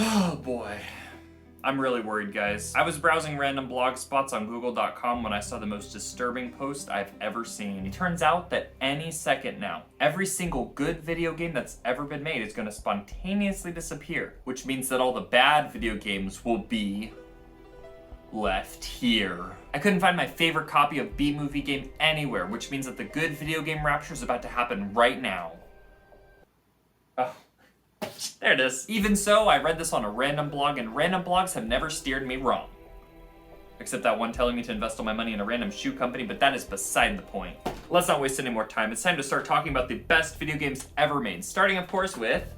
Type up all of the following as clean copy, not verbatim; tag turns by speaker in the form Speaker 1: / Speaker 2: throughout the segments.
Speaker 1: Oh boy. I'm really worried, guys. I was browsing random blog spots on google.com when I saw the most disturbing post I've ever seen. It turns out that any second now, every single good video game that's ever been made is gonna spontaneously disappear, which means that all the bad video games will be left here. I couldn't find my favorite copy of B-Movie Game anywhere, which means that the good video game rapture is about to happen right now. Oh. There it is. Even so, I read this on a random blog, and random blogs have never steered me wrong. Except that one telling me to invest all my money in a random shoe company, but that is beside the point. Let's not waste any more time. It's time to start talking about the best video games ever made, starting, of course, with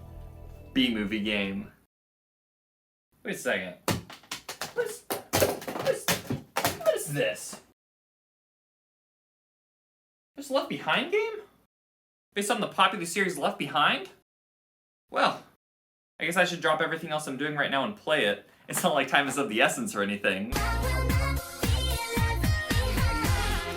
Speaker 1: B-Movie Game. Wait a second. What is this? There's Left Behind game? Based on the popular series Left Behind? Well, I guess I should drop everything else I'm doing right now and play it. It's not like time is of the essence or anything.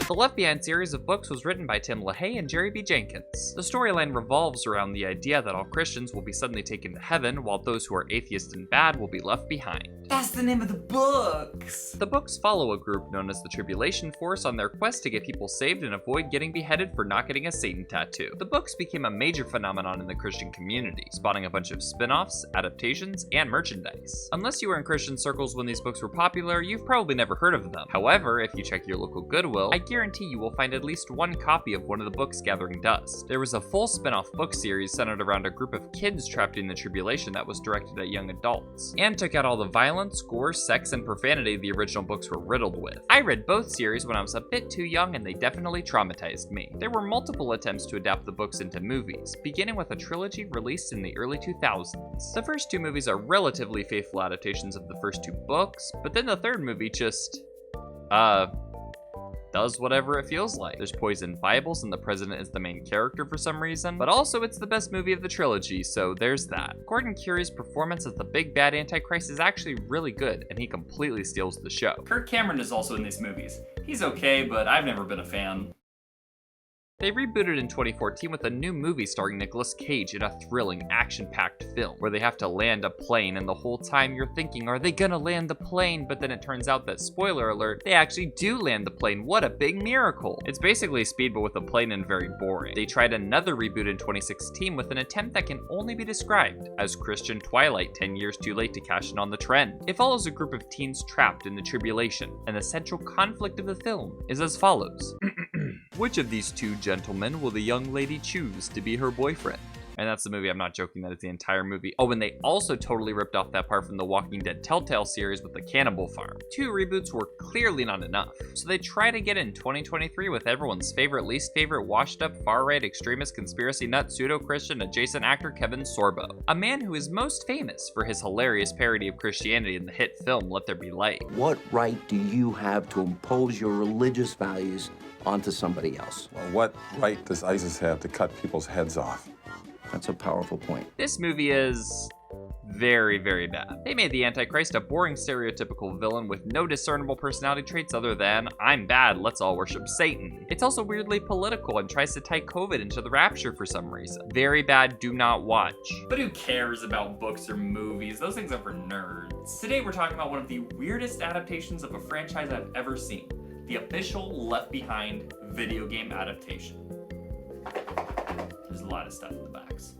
Speaker 2: The Left Behind series of books was written by Tim LaHaye and Jerry B. Jenkins. The storyline revolves around the idea that all Christians will be suddenly taken to heaven, while those who are atheists and bad will be left behind.
Speaker 1: That's the name of the books!
Speaker 2: The books follow a group known as the Tribulation Force on their quest to get people saved and avoid getting beheaded for not getting a Satan tattoo. The books became a major phenomenon in the Christian community, spawning a bunch of spin-offs, adaptations, and merchandise. Unless you were in Christian circles when these books were popular, you've probably never heard of them. However, if you check your local Goodwill, I guarantee you will find at least one copy of one of the books gathering dust. There was a full spin-off book series centered around a group of kids trapped in the tribulation that was directed at young adults, and took out all the violence, gore, sex, and profanity the original books were riddled with. I read both series when I was a bit too young, and they definitely traumatized me. There were multiple attempts to adapt the books into movies, beginning with a trilogy released in the early 2000s. The first two movies are relatively faithful adaptations of the first two books, but then the third movie just, does whatever it feels like. There's poisoned Bibles and the president is the main character for some reason, but also it's the best movie of the trilogy, so there's that. Gordon Curry's performance as the big bad Antichrist is actually really good, and he completely steals the show.
Speaker 1: Kirk Cameron is also in these movies. He's okay, but I've never been a fan.
Speaker 2: They rebooted in 2014 with a new movie starring Nicolas Cage in a thrilling, action-packed film where they have to land a plane, and the whole time you're thinking, are they gonna land the plane? But then it turns out that, spoiler alert, they actually do land the plane. What a big miracle! It's basically Speed but with a plane and very boring. They tried another reboot in 2016 with an attempt that can only be described as Christian Twilight 10 years too late to cash in on the trend. It follows a group of teens trapped in the tribulation, and the central conflict of the film is as follows. Which of these two gentlemen will the young lady choose to be her boyfriend? And that's the movie, I'm not joking, that is the entire movie. Oh, and they also totally ripped off that part from the Walking Dead Telltale series with the Cannibal Farm. Two reboots were clearly not enough, so they try to get in 2023 with everyone's favorite, least favorite, washed up, far-right, extremist, conspiracy nut, pseudo-Christian, adjacent actor Kevin Sorbo. A man who is most famous for his hilarious parody of Christianity in the hit film Let There Be Light.
Speaker 3: What right do you have to impose your religious values onto somebody else?
Speaker 4: Well, what right does ISIS have to cut people's heads off?
Speaker 3: That's a powerful point.
Speaker 2: This movie is very, very bad. They made the Antichrist a boring, stereotypical villain with no discernible personality traits other than, I'm bad, let's all worship Satan. It's also weirdly political and tries to tie COVID into the rapture for some reason. Very bad, do not watch.
Speaker 1: But who cares about books or movies? Those things are for nerds. Today we're talking about one of the weirdest adaptations of a franchise I've ever seen. The official Left Behind video game adaptation. There's a lot of stuff in the backs.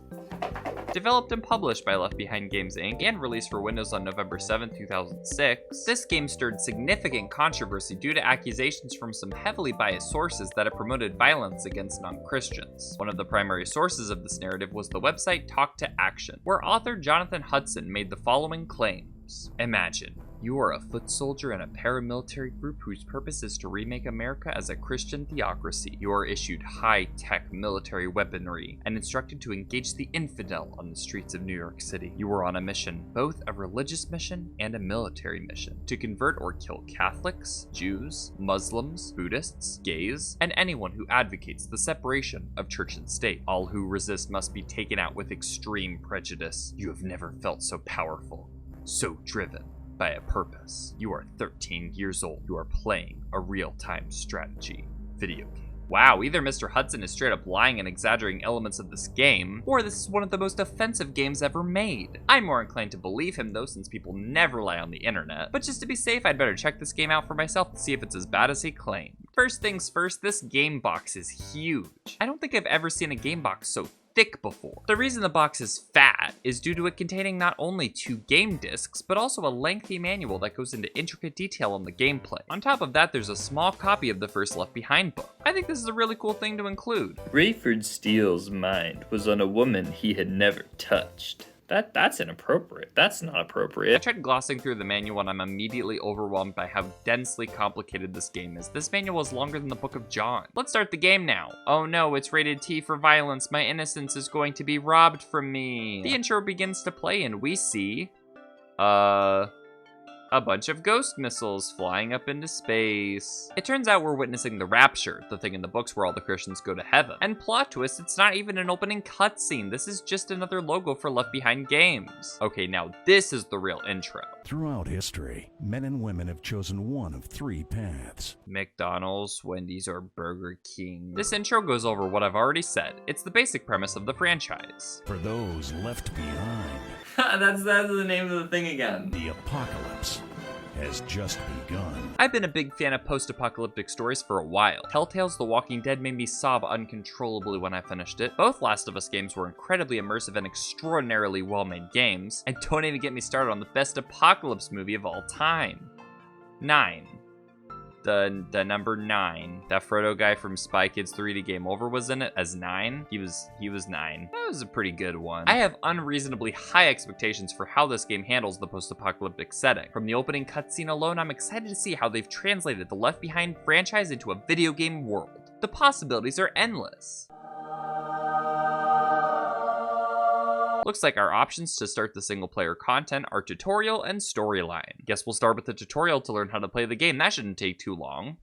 Speaker 2: Developed and published by Left Behind Games Inc. and released for Windows on November 7, 2006, this game stirred significant controversy due to accusations from some heavily biased sources that it promoted violence against non-Christians. One of the primary sources of this narrative was the website Talk to Action, where author Jonathan Hudson made the following claims. Imagine you are a foot soldier in a paramilitary group whose purpose is to remake America as a Christian theocracy. You are issued high-tech military weaponry and instructed to engage the infidel on the streets of New York City. You are on a mission, both a religious mission and a military mission, to convert or kill Catholics, Jews, Muslims, Buddhists, gays, and anyone who advocates the separation of church and state. All who resist must be taken out with extreme prejudice. You have never felt so powerful, so driven by a purpose. You are 13 years old. You are playing a real-time strategy video game. Wow, either Mr. Hudson is straight up lying and exaggerating elements of this game, or this is one of the most offensive games ever made. I'm more inclined to believe him though, since people never lie on the internet, but just to be safe, I'd better check this game out for myself to see if it's as bad as he claimed. First things first, this game box is huge. I don't think I've ever seen a game box so thick before. The reason the box is fat is due to it containing not only 2 game discs, but also a lengthy manual that goes into intricate detail on the gameplay. On top of that, there's a small copy of the first Left Behind book. I think this is a really cool thing to include.
Speaker 1: Rayford Steele's mind was on a woman he had never touched. That's inappropriate. That's not
Speaker 2: I
Speaker 1: appropriate.
Speaker 2: tried glossing through the manual and I'm immediately overwhelmed by how densely complicated this game is. This manual is longer than the Book of John. Let's start the game now. Oh no, it's rated T for violence. My innocence is going to be robbed from me. The intro begins to play and we see, a bunch of ghost missiles flying up into space. It turns out we're witnessing the rapture, the thing in the books where all the Christians go to heaven. And plot twist, it's not even an opening cutscene. This is just another logo for Left Behind games. Okay, now this is the real intro.
Speaker 5: Throughout history, men and women have chosen one of 3 paths.
Speaker 2: McDonald's, Wendy's, or Burger King. This intro goes over what I've already said. It's the basic premise of the franchise.
Speaker 5: For those left behind,
Speaker 1: That's the name of the thing again.
Speaker 5: the apocalypse has just begun.
Speaker 2: I've been a big fan of post-apocalyptic stories for a while. Telltale's The Walking Dead made me sob uncontrollably when I finished it. Both Last of Us games were incredibly immersive and extraordinarily well-made games. And don't even get me started on the best apocalypse movie of all time. 9. The number 9. That Frodo guy from Spy Kids 3 to Game Over was in it as 9. He was 9. That was a pretty good one. I have unreasonably high expectations for how this game handles the post-apocalyptic setting. From the opening cutscene alone, I'm excited to see how they've translated the Left Behind franchise into a video game world. The possibilities are endless. Looks like our options to start the single player content are tutorial and storyline. Guess we'll start with the tutorial to learn how to play the game. That shouldn't take too long.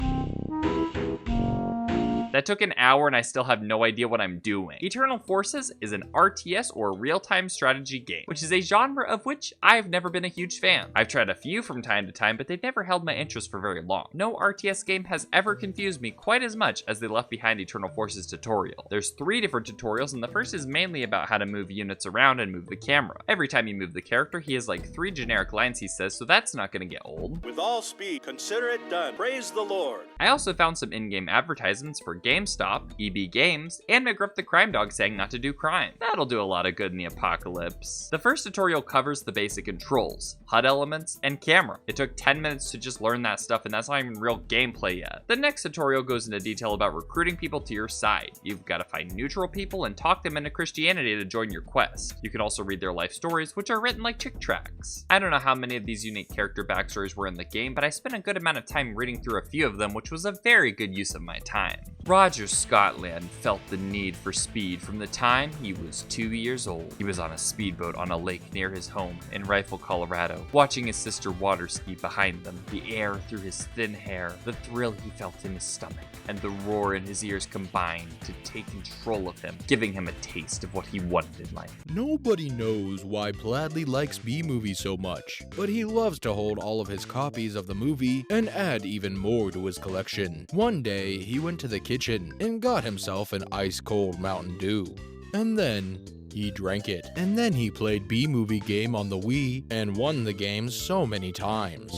Speaker 2: That took an hour and I still have no idea what I'm doing. Eternal Forces is an RTS or real-time strategy game, which is a genre of which I've never been a huge fan. I've tried a few from time to time, but they've never held my interest for very long. No RTS game has ever confused me quite as much as the Left Behind Eternal Forces tutorial. There's 3 different tutorials, and the first is mainly about how to move units around and move the camera. Every time you move the character, he has like 3 generic lines he says, so that's not gonna get old.
Speaker 6: With all speed, consider it done. Praise the Lord.
Speaker 2: I also found some in-game advertisements for GameStop, EB Games, and McGruff the Crime Dog saying not to do crime. That'll do a lot of good in the apocalypse. The first tutorial covers the basic controls, HUD elements, and camera. It took 10 minutes to just learn that stuff, and that's not even real gameplay yet. The next tutorial goes into detail about recruiting people to your side. You've got to find neutral people and talk them into Christianity to join your quest. You can also read their life stories, which are written like chick tracts. I don't know how many of these unique character backstories were in the game, but I spent a good amount of time reading through a few of them, which was a very good use of my time. Roger Scotland felt the need for speed from the time he was 2 years old. He was on a speedboat on a lake near his home in Rifle, Colorado, watching his sister water ski behind them, the air through his thin hair, the thrill he felt in his stomach, and the roar in his ears combined to take control of him, giving him a taste of what he wanted in life.
Speaker 7: Nobody knows why Bladley likes B-movies so much, but he loves to hold all of his copies of the movie and add even more to his collection. One day, he went to the kitchen and got himself an ice-cold Mountain Dew. And then, he drank it. And then he played B-movie game on the Wii and won the game so many times.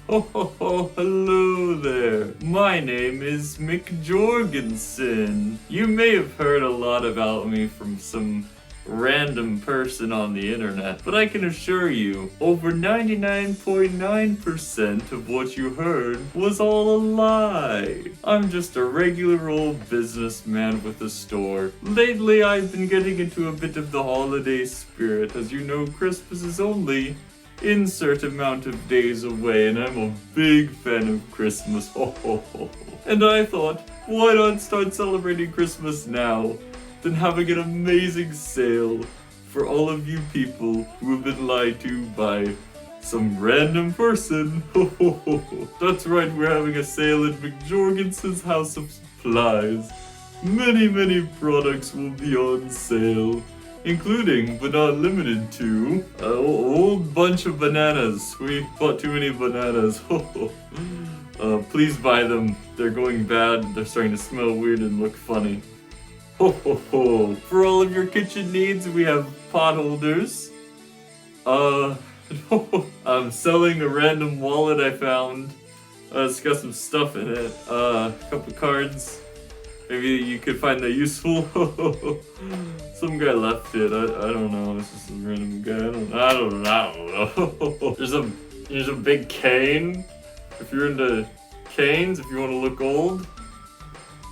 Speaker 1: Oh, hello there. My name is Mick Jorgensen. You may have heard a lot about me from some random person on the internet, but I can assure you, over 99.9% of what you heard was all a lie. I'm just a regular old businessman with a store. Lately, I've been getting into a bit of the holiday spirit. As you know, Christmas is only insert amount of days away, and I'm a big fan of Christmas. And I thought, why not start celebrating Christmas now? Than having an amazing sale for all of you people who have been lied to by some random person. That's right, we're having a sale at McJorgensen's House of Supplies. Many products will be on sale, including but not limited to a whole bunch of bananas. We bought too many bananas. Please buy them. They're going bad. They're starting to smell weird and look funny. For all of your kitchen needs, we have pot holders. I'm selling a random wallet I found. It's got some stuff in it. A couple cards. Maybe you could find that useful. Some guy left it. I don't know. It's just a random guy. I don't know. There's a big cane. If you're into canes, if you want to look old,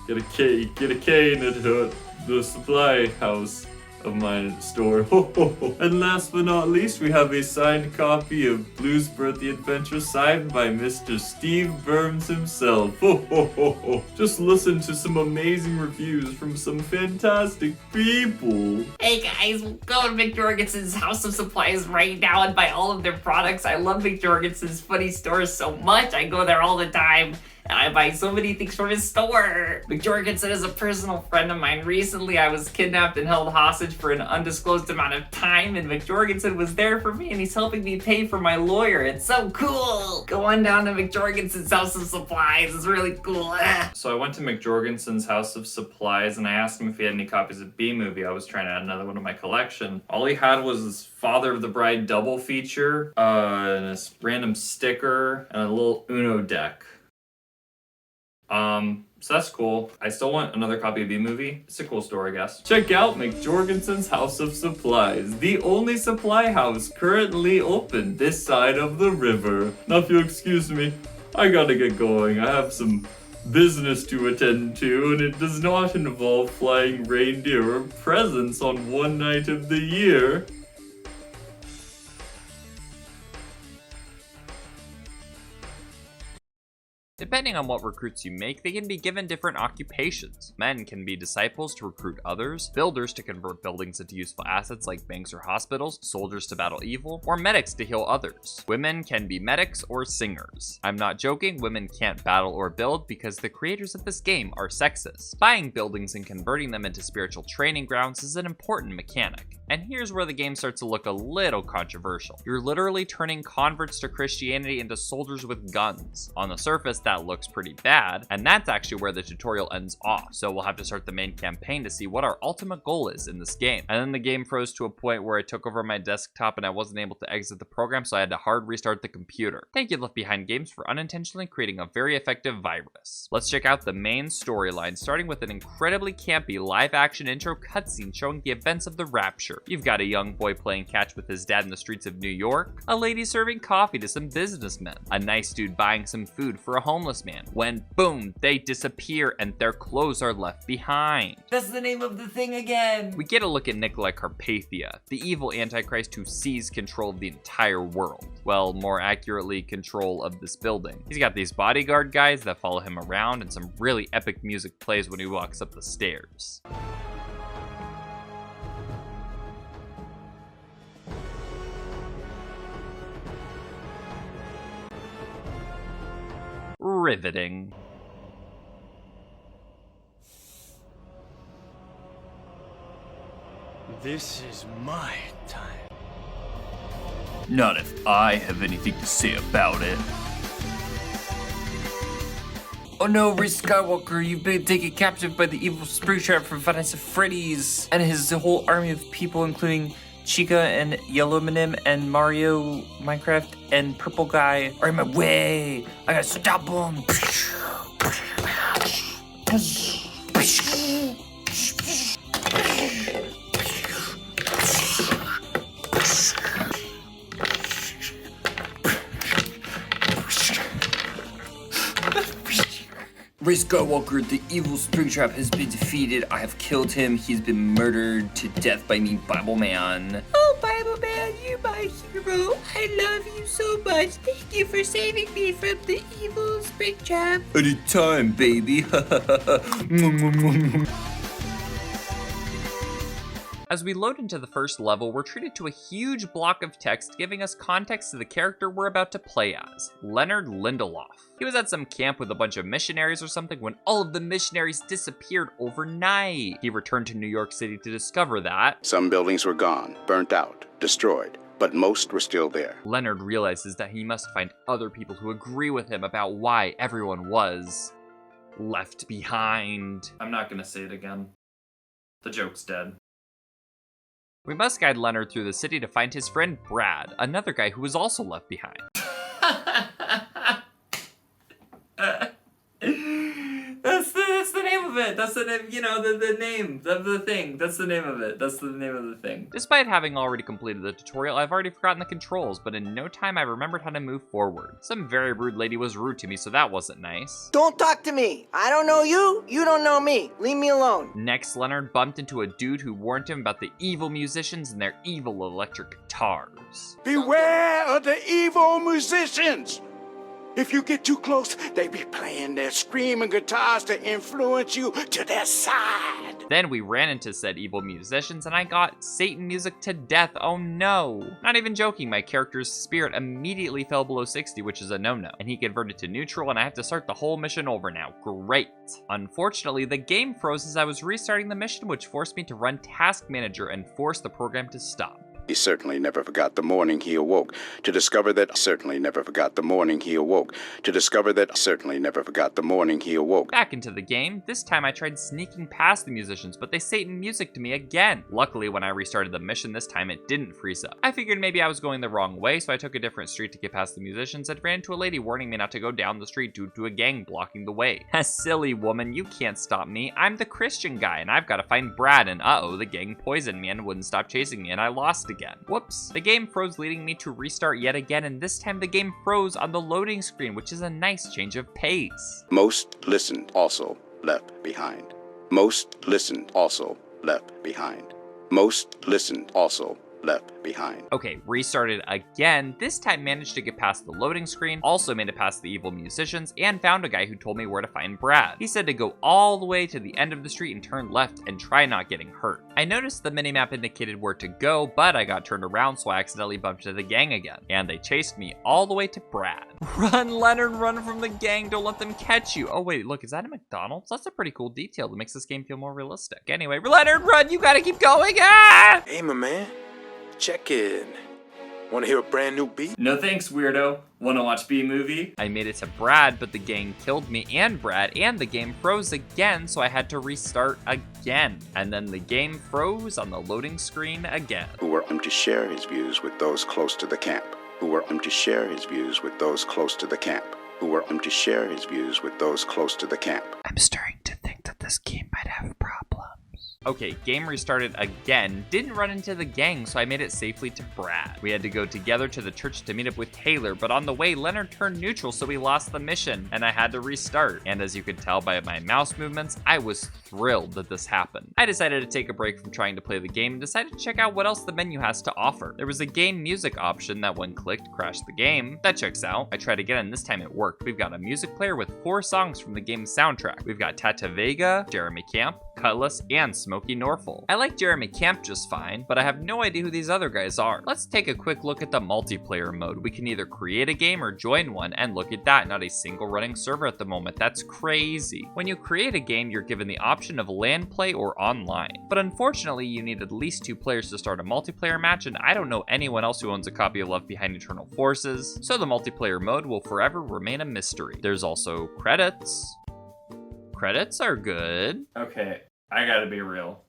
Speaker 1: get a cane at the supply house of my store. And last but not least, we have a signed copy of Blues Birthday Adventure signed by Mr. Steve Burns himself. Just listen to some amazing reviews from some fantastic people.
Speaker 8: Hey guys, go to McJorgensen's House of Supplies right now and buy all of their products. I love McJorgensen's funny store so much. I go there all the time. And I buy so many things from his store. McJorgensen is a personal friend of mine. Recently, I was kidnapped and held hostage for an undisclosed amount of time, and McJorgensen was there for me, and he's helping me pay for my lawyer. It's so cool. Go on down to McJorgensen's House of Supplies. It's really cool.
Speaker 1: So I went to McJorgensen's House of Supplies and I asked him if he had any copies of B-Movie. I was trying to add another one to my collection. All he had was this Father of the Bride double feature, and this random sticker, and a little Uno deck. So that's cool. I still want another copy of B-Movie. It's a cool store, I guess. Check out McJorgensen's House of Supplies, the only supply house currently open this side of the river. Now, if you'll excuse me, I gotta get going. I have some business to attend to, and it does not involve flying reindeer or presents on one night of the year.
Speaker 2: Depending on what recruits you make, they can be given different occupations. Men can be disciples to recruit others, builders to convert buildings into useful assets like banks or hospitals, soldiers to battle evil, or medics to heal others. Women can be medics or singers. I'm not joking, women can't battle or build because the creators of this game are sexist. Buying buildings and converting them into spiritual training grounds is an important mechanic. And here's where the game starts to look a little controversial. You're literally turning converts to Christianity into soldiers with guns. On the surface, that looks pretty bad, and that's actually where the tutorial ends off, so we'll have to start the main campaign to see what our ultimate goal is in this game. And then the game froze to a point where it took over my desktop and I wasn't able to exit the program, so I had to hard restart the computer. Thank you Left Behind Games for unintentionally creating a very effective virus. Let's check out the main storyline, starting with an incredibly campy live-action intro cutscene showing the events of the Rapture. You've got a young boy playing catch with his dad in the streets of New York, a lady serving coffee to some businessmen, a nice dude buying some food for a homeless man, when boom, they disappear and their clothes are left behind.
Speaker 8: That's the name of the thing again.
Speaker 2: We get a look at Nikolai Carpathia, the evil Antichrist who seized control of the entire world. Well, more accurately, control of this building. He's got these bodyguard guys that follow him around, and some really epic music plays when he walks up the stairs. Riveting.
Speaker 9: This is my time.
Speaker 1: Not if I have anything to say about it.
Speaker 8: Oh no, Ray Skywalker, you've been taken captive by the evil Springtrap from Vanessa Freddy's and his whole army of people, including Chica and Yellow M&M and Mario, Minecraft, and Purple Guy are in my way. I gotta stop them. Ray Skywalker, the evil Springtrap has been defeated. I have killed him. He's been murdered to death by me, Bible Man. Oh, Bible Man, you're my hero. I love you so much. Thank you for saving me from the evil Springtrap. Anytime, baby.
Speaker 2: As we load into the first level, we're treated to a huge block of text giving us context to the character we're about to play as, Leonard Lindelof. He was at some camp with a bunch of missionaries or something when all of the missionaries disappeared overnight. He returned to New York City to discover that
Speaker 10: some buildings were gone, burnt out, destroyed, but most were still there.
Speaker 2: Leonard realizes that he must find other people who agree with him about why everyone was left behind.
Speaker 1: I'm not gonna say it again. The joke's dead.
Speaker 2: We must guide Leonard through the city to find his friend Brad, another guy who was also left behind.
Speaker 1: That's the name of it. That's the name, you know, the name of the thing. That's the name of it. That's the name of the thing.
Speaker 2: Despite having already completed the tutorial, I've already forgotten the controls, but in no time I remembered how to move forward. Some very rude lady was rude to me, so that wasn't nice.
Speaker 11: Don't talk to me. I don't know you. You don't know me. Leave me alone.
Speaker 2: Next, Leonard bumped into a dude who warned him about the evil musicians and their evil electric guitars.
Speaker 12: Beware of the evil musicians. If you get too close, they be playing their screaming guitars to influence you to their side.
Speaker 2: Then we ran into said evil musicians and I got Satan music to death. Oh no. Not even joking, my character's spirit immediately fell below 60, which is a no-no. And he converted to neutral and I have to start the whole mission over now. Great. Unfortunately, the game froze as I was restarting the mission, which forced me to run Task Manager and force the program to stop.
Speaker 10: He certainly never forgot the morning he awoke to discover that certainly never forgot the morning he awoke to discover that certainly never forgot the morning he awoke.
Speaker 2: Back into the game. This time I tried sneaking past the musicians, but they Satan music to me again. Luckily, when I restarted the mission this time, it didn't freeze up. I figured maybe I was going the wrong way, so I took a different street to get past the musicians and ran into a lady warning me not to go down the street due to a gang blocking the way. Silly woman, you can't stop me. I'm the Christian guy and I've got to find Brad, and uh-oh, the gang poisoned me and wouldn't stop chasing me and I lost again. Whoops. The game froze, leading me to restart yet again, and this time the game froze on the loading screen, which is a nice change of pace.
Speaker 10: Most listened, also left behind. Most listened, also left behind. Most listened, also left behind.
Speaker 2: Okay, restarted again. This time managed to get past the loading screen, also made it past the evil musicians, and found a guy who told me where to find Brad. He said to go all the way to the end of the street and turn left and try not getting hurt. I noticed the minimap indicated where to go, but I got turned around, so I accidentally bumped into the gang again, and they chased me all the way to Brad. Run, Leonard, run from the gang, don't let them catch you. Oh wait, look, is that a McDonald's? That's a pretty cool detail that makes this game feel more realistic. Anyway, Leonard, run, you gotta keep going, ah!
Speaker 9: Hey, my man. Check in. Want to hear a brand new beat?
Speaker 1: No thanks, weirdo. Wanna watch B-movie?
Speaker 2: I made it to Brad, but the gang killed me and Brad, and the game froze again, so I had to restart again. And then the game froze on the loading screen again.
Speaker 10: Who were to share his views with those close to the camp. Who were to share his views with those close to the camp. Who were to share his views with those close to the camp.
Speaker 2: I'm starting to think that this game might have problems. Okay, game restarted again. Didn't run into the gang, so I made it safely to Brad. We had to go together to the church to meet up with Taylor, but on the way, Leonard turned neutral, so we lost the mission, and I had to restart. And as you could tell by my mouse movements, I was thrilled that this happened. I decided to take a break from trying to play the game and decided to check out what else the menu has to offer. There was a game music option that when clicked, crashed the game. That checks out. I tried again, and this time it worked. We've got a music player with 4 songs from the game's soundtrack. We've got Tata Vega, Jeremy Camp, Cutlass, and Smokey Norfolk. I like Jeremy Camp just fine, but I have no idea who these other guys are. Let's take a quick look at the multiplayer mode. We can either create a game or join one, and look at that, not a single running server at the moment. That's crazy. When you create a game, you're given the option of LAN play or online. But unfortunately, you need at least 2 players to start a multiplayer match, and I don't know anyone else who owns a copy of Left Behind Eternal Forces, so the multiplayer mode will forever remain a mystery. There's also credits. Credits are good.
Speaker 1: Okay, I gotta be real.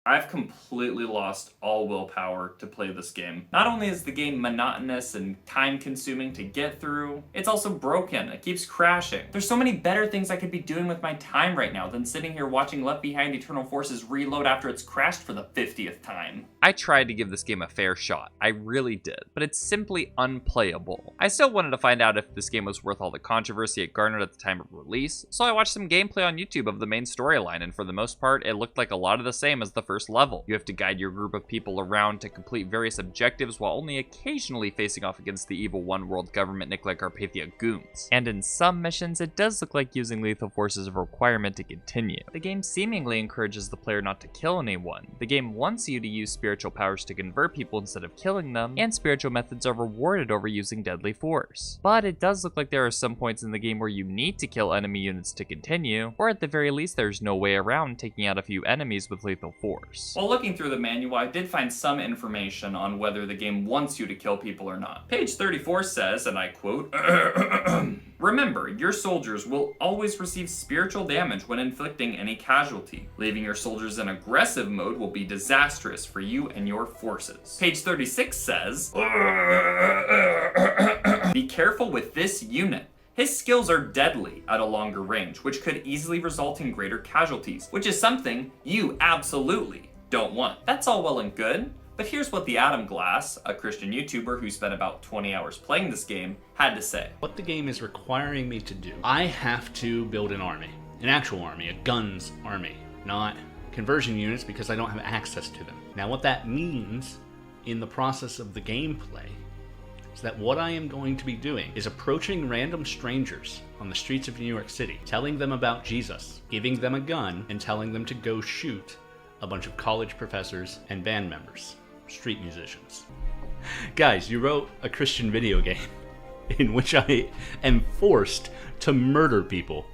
Speaker 1: I've completely lost all willpower to play this game. Not only is the game monotonous and time-consuming to get through, it's also broken. It keeps crashing. There's so many better things I could be doing with my time right now than sitting here watching Left Behind Eternal Forces reload after it's crashed for the 50th time.
Speaker 2: I tried to give this game a fair shot. I really did, but it's simply unplayable. I still wanted to find out if this game was worth all the controversy it garnered at the time of release, so I watched some gameplay on YouTube of the main storyline, and for the most part, it looked like a lot of the same as the first first level. You have to guide your group of people around to complete various objectives while only occasionally facing off against the evil One World Government Nicola Carpathia goons. And in some missions, it does look like using lethal force is a requirement to continue. The game seemingly encourages the player not to kill anyone. The game wants you to use spiritual powers to convert people instead of killing them, and spiritual methods are rewarded over using deadly force. But it does look like there are some points in the game where you need to kill enemy units to continue, or at the very least there's no way around taking out a few enemies with lethal force.
Speaker 1: While looking through the manual, I did find some information on whether the game wants you to kill people or not. Page 34 says, and I quote, "Remember, your soldiers will always receive spiritual damage when inflicting any casualty. Leaving your soldiers in aggressive mode will be disastrous for you and your forces." Page 36 says, "Be careful with this unit. His skills are deadly at a longer range, which could easily result in greater casualties, which is something you absolutely don't want." That's all well and good, but here's what the Adam Glass, a Christian YouTuber who spent about 20 hours playing this game, had to say.
Speaker 13: What the game is requiring me to do, I have to build an army, an actual army, a guns army, not conversion units because I don't have access to them. Now what that means in the process of the gameplay is that what I am going to be doing is approaching random strangers on the streets of New York City, telling them about Jesus, giving them a gun, and telling them to go shoot a bunch of college professors and band members, street musicians. Guys, you wrote a Christian video game in which I am forced to murder people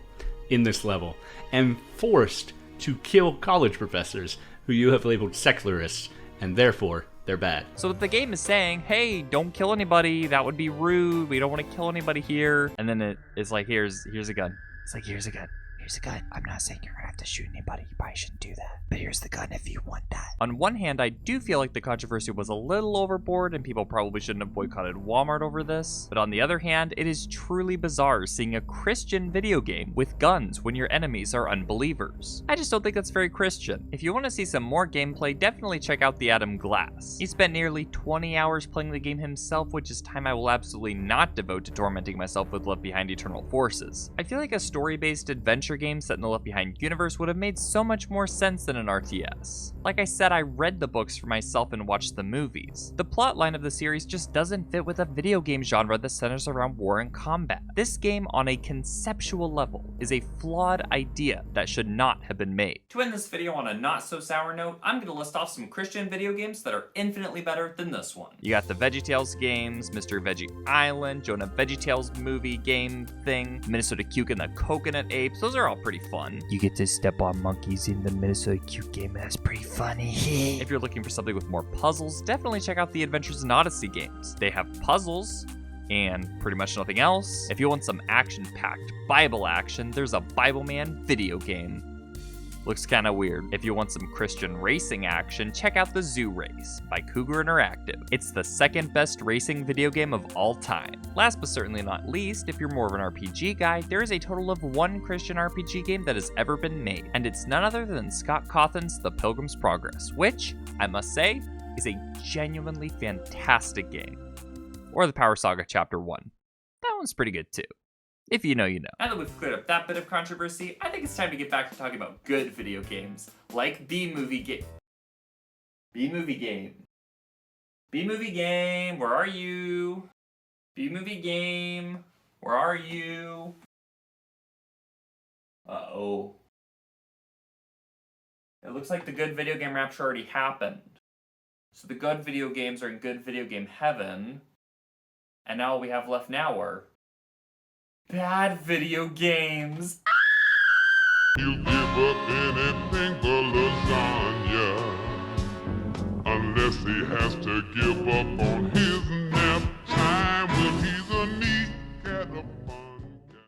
Speaker 13: in this level, and forced to kill college professors who you have labeled secularists, and therefore they're bad.
Speaker 2: So the game is saying, hey, don't kill anybody, that would be rude, we don't want to kill anybody here. And then it is like, here's a gun. It's like, here's a gun. Here's a gun. I'm not saying you're gonna have to shoot anybody. You probably shouldn't do that. But here's the gun if you want that. On one hand, I do feel like the controversy was a little overboard and people probably shouldn't have boycotted Walmart over this. But on the other hand, it is truly bizarre seeing a Christian video game with guns when your enemies are unbelievers. I just don't think that's very Christian. If you want to see some more gameplay, definitely check out the Adam Glass. He spent nearly 20 hours playing the game himself, which is time I will absolutely not devote to tormenting myself with Left Behind Eternal Forces. I feel like a story-based adventure game set in the Left Behind universe would have made so much more sense than an RTS. Like I said, I read the books for myself and watched the movies. The plotline of the series just doesn't fit with a video game genre that centers around war and combat. This game, on a conceptual level, is a flawed idea that should not have been made. To end this video on a not so sour note, I'm going to list off some Christian video games that are infinitely better than this one. You got the VeggieTales games, Mr. Veggie Island, Jonah VeggieTales movie game thing, Minnesota Cuke and the Coconut Apes. Those are all pretty fun. You get to step on monkeys in the Minnesota Cuke game. That's pretty funny. If you're looking for something with more puzzles, definitely check out the Adventures in Odyssey games. They have puzzles and pretty much nothing else. If you want some action-packed Bible action, there's a Bible Man video game. Looks kind of weird. If you want some Christian racing action, check out the Zoo Race by Cougar Interactive. It's the second best racing video game of all time. Last but certainly not least, if you're more of an RPG guy, there is a total of one Christian RPG game that has ever been made, and it's none other than Scott Cawthon's The Pilgrim's Progress, which, I must say, is a genuinely fantastic game. Or the Power Saga Chapter 1. That one's pretty good too. If you know, you know. Now that we've cleared up that bit of controversy, I think it's time to get back to talking about good video games, like B-Movie Game. B-Movie Game. B-Movie Game, where are you? B-Movie Game, where are you? Uh-oh. It looks like the good video game rapture already happened. So the good video games are in good video game heaven, and now all we have left now are bad video games.
Speaker 14: You give up anything but lasagna, unless he has to give up on